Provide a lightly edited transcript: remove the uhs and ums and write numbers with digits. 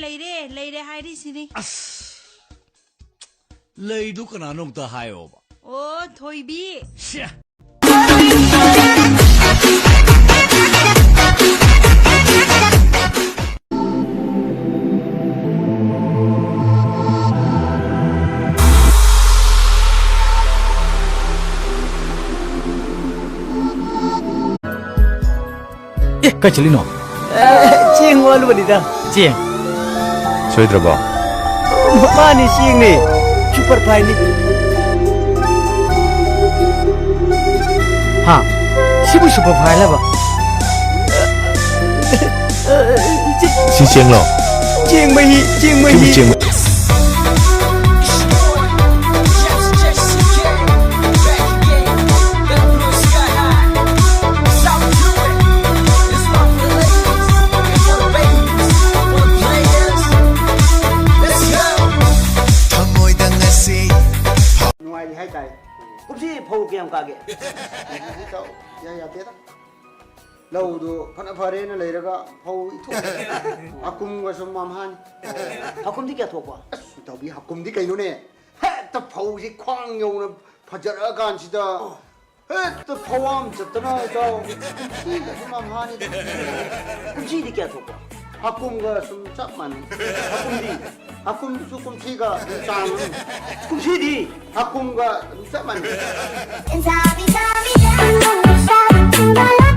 레이레 하이리시니. 레이도 그나 농다 하요 봐. 오, 토이비. 샤. 까칠리노 찡 월버니다 찡 저희들아 많이 찡니 슈퍼파이니 하 시부 슈퍼파일러봐 신시행러 찡머히 ngoài hai chạy cũng chỉ phô kèm cả kìa cậu ya tết lâu đồ phân phare nó lấy ra phô ít thuốc akum và sum mam han không thích kẻ thuộc quá tao bị akum đi cái nó nè tao phô gì khoang nhau nó phát ra gan chỉ da tao phô am chặt nó tao đi cái sum mam han cũng chỉ đi kẻ thuộc quá akum và sum chắc man akum sukum chiga chang cũng chỉ đi akum và chắc man Inside me, inside me, inside me, inside me,